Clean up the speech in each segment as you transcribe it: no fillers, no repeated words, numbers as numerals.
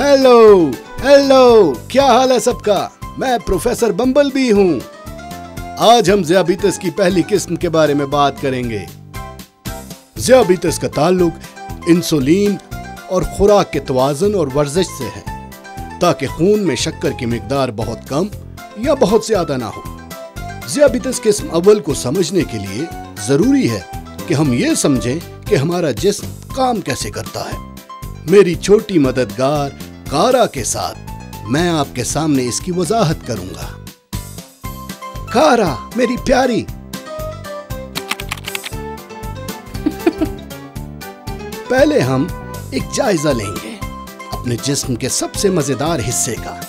Hello hello, क्या हाल है सबका? मैं प्रोफेसर बम्बलबी हूँ। आज हम ज़ियाबीतस की पहली किस्म के बारे में बात करेंगे। ज़ियाबीतस का ताल्लुक इंसुलिन और खुराक के तवाज़ुन और वर्जिश से है, ताकि खून में शक्कर की मिकदार बहुत कम या बहुत ज्यादा ना हो। ज़ियाबीतस किस्म अव्वल को समझने के लिए जरूरी है कि हम ये समझें कि हमारा जिस्म काम कैसे करता है। मेरी छोटी मददगार कारा के साथ मैं आपके सामने इसकी वजाहत करूंगा। कारा मेरी प्यारी, पहले हम एक जायजा लेंगे अपने जिस्म के सबसे मजेदार हिस्से का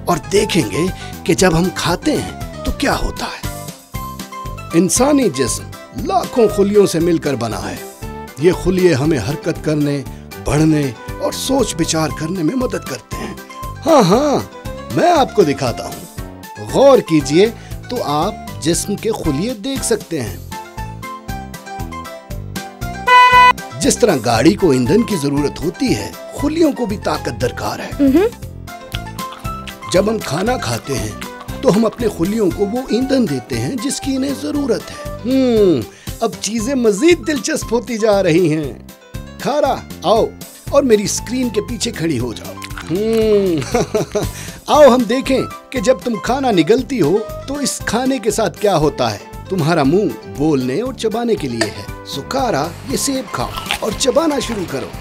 और देखेंगे कि जब हम खाते हैं तो क्या होता है। इंसानी जिस्म लाखों खुलियों से मिलकर बना है। ये खुलिये हमें हरकत करने, बढ़ने और सोच विचार करने में मदद करते हैं। हाँ, मैं आपको दिखाता हूँ। गौर कीजिए तो आप जिस्म के खुलिये देख सकते हैं। जिस तरह गाड़ी को ईंधन की जरूरत होती है, खुलियों को भी ताकत दरकार है। जब हम खाना खाते हैं तो हम अपने खुलियों को वो ईंधन देते हैं जिसकी इन्हें जरूरत है। अब चीजें मजीद दिलचस्प होती जा रही हैं। खारा, आओ और मेरी स्क्रीन के पीछे खड़ी हो जाओ। आओ हम देखें कि जब तुम खाना निगलती हो तो इस खाने के साथ क्या होता है। तुम्हारा मुंह बोलने और चबाने के लिए है। सो कारा, ये सेब खाओ और चबाना शुरू करो।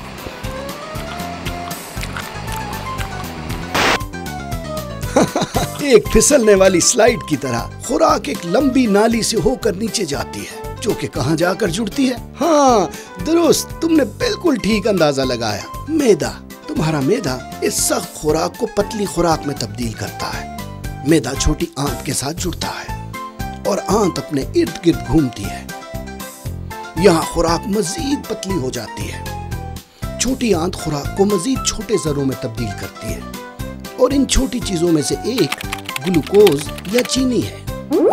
एक फिसलने वाली स्लाइड की तरह खुराक एक लंबी नाली से होकर नीचे जाती है, जो कि कहां जाकर जुड़ती है। हाँ दुरुस्त, तुमने बिल्कुल ठीक अंदाजा लगाया। मैदा, तुम्हारा मैदा इस सख्त खुराक को पतली खुराक में तब्दील करता है। मैदा छोटी आंत के साथ जुड़ता है और आंत अपने इर्द गिर्द घूमती है। यहाँ खुराक मजीद पतली हो जाती है। छोटी आंत खुराक को मजीद छोटे जरों में तब्दील करती है और इन छोटी चीजों में से एक ग्लूकोज या चीनी है।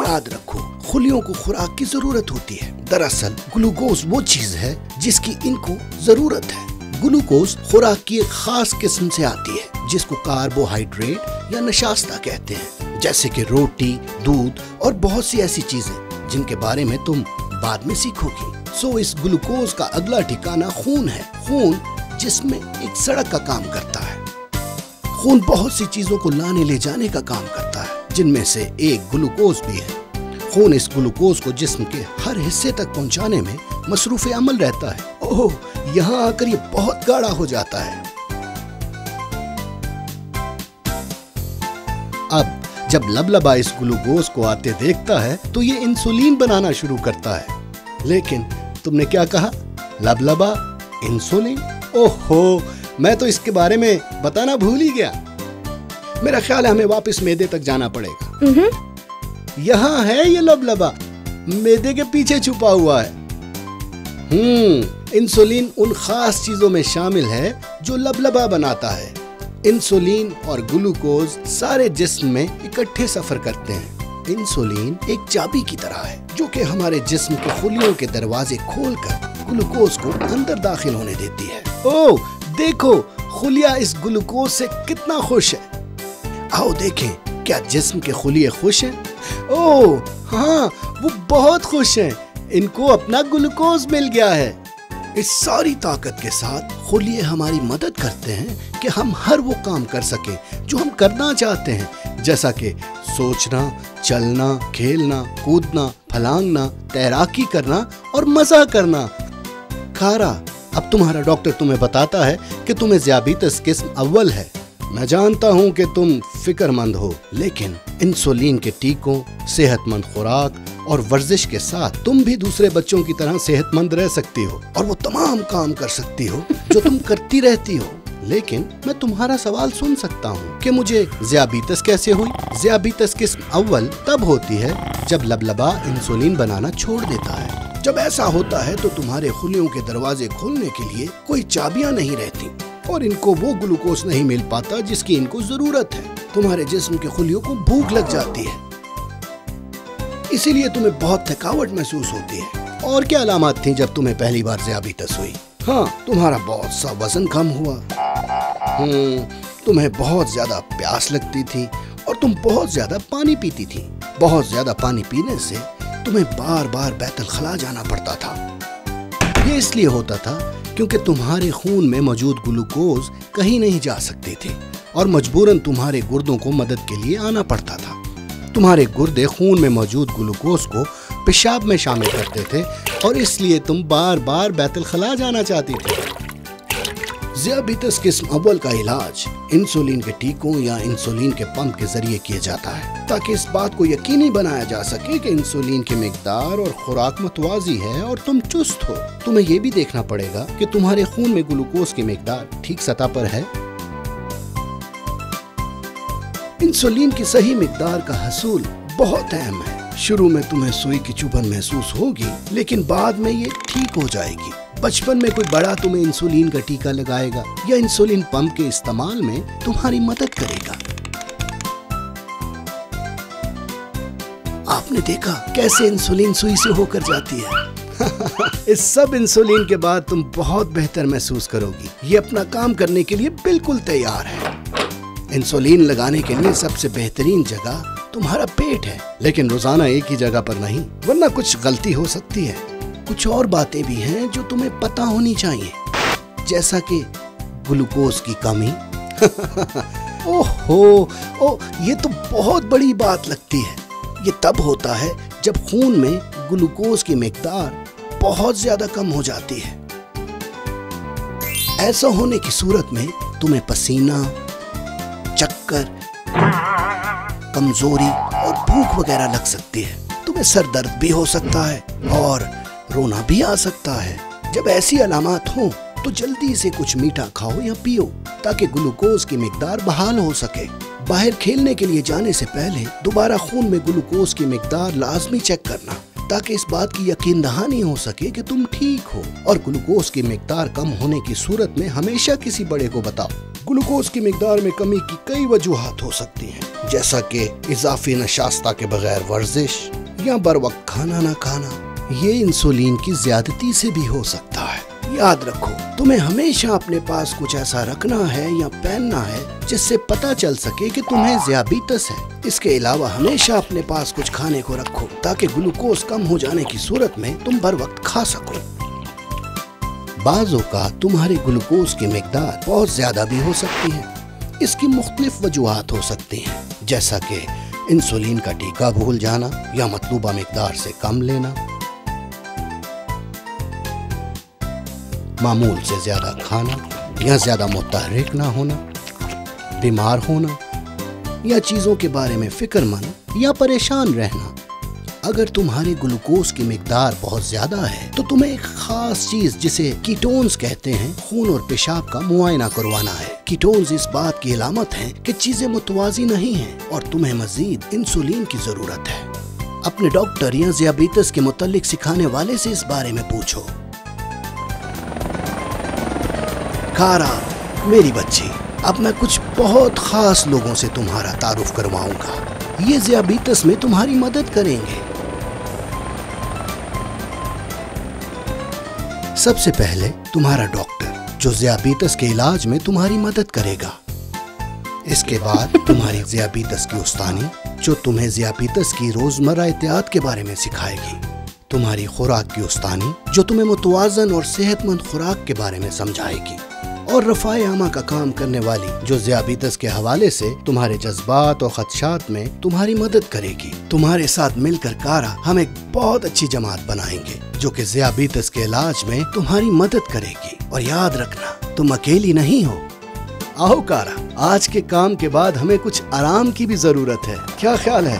याद रखो, खुलियों को खुराक की जरूरत होती है। दरअसल ग्लूकोज वो चीज है जिसकी इनको जरूरत है। ग्लूकोज खुराक की एक खास किस्म से आती है जिसको कार्बोहाइड्रेट या नशास्ता कहते हैं, जैसे कि रोटी, दूध और बहुत सी ऐसी चीजें जिनके बारे में तुम बाद में सीखोगी। सो इस ग्लूकोज का अगला ठिकाना खून है। खून जिसमें एक सड़क का काम करता है। खून बहुत सी चीजों को लाने ले जाने का काम करता है, जिनमें से एक ग्लूकोज भी है। खून इस ग्लूकोज को जिस्म के हर हिस्से तक पहुंचाने में मसरूफ अमल रहता है। ओह, यहाँ आकर ये बहुत गाढ़ा हो जाता है। अब जब लबलबा इस ग्लूकोज को आते देखता है तो ये इंसुलिन बनाना शुरू करता है। लेकिन तुमने क्या कहा? लबलबा इंसुलिन? ओहो, मैं तो इसके बारे में बताना भूल ही गया। मेरा ख्याल है हमें वापस मैदे तक जाना पड़ेगा। यहाँ है ये लबलबा, मैदे के पीछे छुपा हुआ है। इंसुलिन उन खास चीजों में शामिल है जो लबलबा बनाता है। इंसुलिन और ग्लूकोज सारे जिस्म में इकट्ठे सफर करते हैं। इंसुलिन एक चाबी की तरह है जो कि हमारे जिस्म के खुलियों के दरवाजे खोलकर ग्लूकोज को अंदर दाखिल होने देती है। ओह देखो, खुलिया इस ग्लूकोज से कितना खुश है। आओ देखें, क्या जिस्म के खुलिये खुश हैं? ओह हाँ, वो बहुत खुश हैं। इनको अपना ग्लूकोज मिल गया है। इस सारी ताकत के साथ खुलिये हमारी मदद करते हैं कि हम हर वो काम कर सके जो हम करना चाहते हैं, जैसा कि सोचना, चलना, खेलना, कूदना, फलांगना, तैराकी करना और मजा करना। खारा, अब तुम्हारा डॉक्टर तुम्हें बताता है कि तुम्हें ज़ियाबीतस किस्म अव्वल है। मैं जानता हूँ कि तुम फिक्रमंद हो, लेकिन इंसुलिन के टीकों, सेहतमंद खुराक और वर्जिश के साथ तुम भी दूसरे बच्चों की तरह सेहतमंद रह सकती हो और वो तमाम काम कर सकती हो जो तुम करती रहती हो। लेकिन मैं तुम्हारा सवाल सुन सकता हूँ कि मुझे ज़ियाबीतस कैसे हुई? ज़ियाबीतस किस्म अव्वल तब होती है जब लबलबा इंसुलिन बनाना छोड़ देता है। जब ऐसा होता है तो तुम्हारे खुलियों के दरवाजे खोलने के लिए कोई चाबियां नहीं रहती और इनको वो ग्लूकोज नहीं मिल पाता जिसकी इनको जरूरत है। तुम्हारे जिस्म के खुलियों को भूख लग जाती है, इसीलिए तुम्हें बहुत थकावट महसूस होती है। और क्या अलामत थी जब तुम्हें पहली बार ज़ियाबीतस हुई? हाँ, तुम्हारा बहुत सा वजन कम हुआ। तुम्हें बहुत ज्यादा प्यास लगती थी और तुम बहुत ज्यादा पानी पीती थी। बहुत ज्यादा पानी पीने से तुम्हें बार बार बैतुल खला जाना पड़ता था। ये इसलिए होता था क्योंकि तुम्हारे खून में मौजूद ग्लूकोज कहीं नहीं जा सकते थे और मजबूरन तुम्हारे गुर्दों को मदद के लिए आना पड़ता था। तुम्हारे गुर्दे खून में मौजूद ग्लूकोज को पेशाब में शामिल करते थे और इसलिए तुम बार बार बैतुल खला जाना चाहती थी। ज़ियाबितस किस्म अव्वल का इलाज इंसुलिन के टीकों या इंसुलिन के पंप के जरिए किया जाता है ताकि इस बात को यकीनी बनाया जा सके कि इंसुलिन की मिकदार और खुराक मुतवाजी है और तुम चुस्त हो। तुम्हें यह भी देखना पड़ेगा कि तुम्हारे खून में ग्लूकोज की मिकदार ठीक सतह पर है। इंसुलिन की सही मिकदार का हसूल बहुत अहम है। शुरू में तुम्हें सुई की चुभन महसूस होगी, लेकिन बाद में ये ठीक हो जाएगी। बचपन में कोई बड़ा तुम्हें इंसुलिन का टीका लगाएगा या इंसुलिन पंप के इस्तेमाल में तुम्हारी मदद करेगा। आपने देखा कैसे इंसुलिन सुई से होकर जाती है। इस सब इंसुलिन के बाद तुम बहुत बेहतर महसूस करोगी। ये अपना काम करने के लिए बिल्कुल तैयार है। इंसुलिन लगाने के लिए सबसे बेहतरीन जगह तुम्हारा पेट है, लेकिन रोजाना एक ही जगह पर नहीं, वरना कुछ गलती हो सकती है। कुछ और बातें भी हैं जो तुम्हें पता होनी चाहिए, जैसा कि ग्लूकोज की कमी। ओह, ये तो बहुत बड़ी बात लगती है। ये तब होता है जब खून में ग्लूकोज की मिकदार बहुत ज्यादा कम हो जाती है। ऐसा होने की सूरत में तुम्हें पसीना, चक्कर, कमजोरी और भूख वगैरह लग सकती है। तुम्हें सर दर्द भी हो सकता है और रोना भी आ सकता है। जब ऐसी अलामात हो तो जल्दी से कुछ मीठा खाओ या पियो ताकि ग्लूकोज की मिकदार बहाल हो सके। बाहर खेलने के लिए जाने से पहले दोबारा खून में ग्लूकोज की मिकदार लाजमी चेक करना ताकि इस बात की यकीन दहानी हो सके कि तुम ठीक हो। और ग्लूकोज की मिकदार कम होने की सूरत में हमेशा किसी बड़े को बताओ। ग्लूकोज की मिकदार में कमी की कई वजूहात हो सकती हैं, जैसा कि इजाफी नशास्ता के बगैर वर्जिश या बर वक्त खाना ना खाना। ये इंसुलिन की ज्यादती से भी हो सकता है। याद रखो, तुम्हें हमेशा अपने पास कुछ ऐसा रखना है या पहनना है जिससे पता चल सके कि तुम्हें ज़ियाबितस है। इसके अलावा हमेशा अपने पास कुछ खाने को रखो ताकि ग्लूकोज कम हो जाने की सूरत में तुम बर वक्त खा सको। बाज़ों का तुम्हारी ग्लूकोज की मिकदार बहुत ज्यादा भी हो सकती है। इसकी मुख्तलिफ वजूहात हो सकती हैं, जैसा कि इंसुलिन का टीका भूल जाना या मतलूबा मिकदार से कम लेना, मामूल से ज्यादा खाना या ज्यादा मुतहर्रिक ना होना, बीमार होना या चीजों के बारे में फिक्रमंद या परेशान रहना। अगर तुम्हारी ग्लूकोज की मिकदार बहुत ज्यादा है तो तुम्हें एक खास चीज जिसे कीटोन्स कहते हैं, खून और पेशाब का मुआयना करवाना है। कीटोन्स इस बात की अलामत है कि चीजें मुतवाजी नहीं हैं और तुम्हें मजीद इंसुलिन की जरूरत है। अपने डॉक्टर या ज़ियाबितस के मुतल्लिक सिखाने वाले से इस बारे में पूछो। कारा, मेरी बच्ची, अब मैं कुछ बहुत खास लोगों से तुम्हारा तारुफ करवाऊंगा। ये ज़ियाबितस में तुम्हारी मदद करेंगे। सबसे पहले तुम्हारा डॉक्टर, जो ज़ियाबितस के इलाज में तुम्हारी मदद करेगा। इसके बाद तुम्हारी ज़ियाबितस की उस्तानी, जो तुम्हें ज़ियाबितस की रोजमर्रा एहतियात के बारे में सिखाएगी। तुम्हारी खुराक की उस्तानी, जो तुम्हें मुतवाज़न और सेहतमंद खुराक के बारे में समझाएगी। और रफ़ाए आमा का काम करने वाली, जो ज़ियाबितस के हवाले से तुम्हारे जज्बात और खदशात में तुम्हारी मदद करेगी। तुम्हारे साथ मिलकर कारा हम एक बहुत अच्छी जमात बनाएंगे जो कि ज़ियाबितस के इलाज में तुम्हारी मदद करेगी। और याद रखना, तुम अकेली नहीं हो। आओ कारा, आज के काम के बाद हमें कुछ आराम की भी जरूरत है। क्या ख्याल है?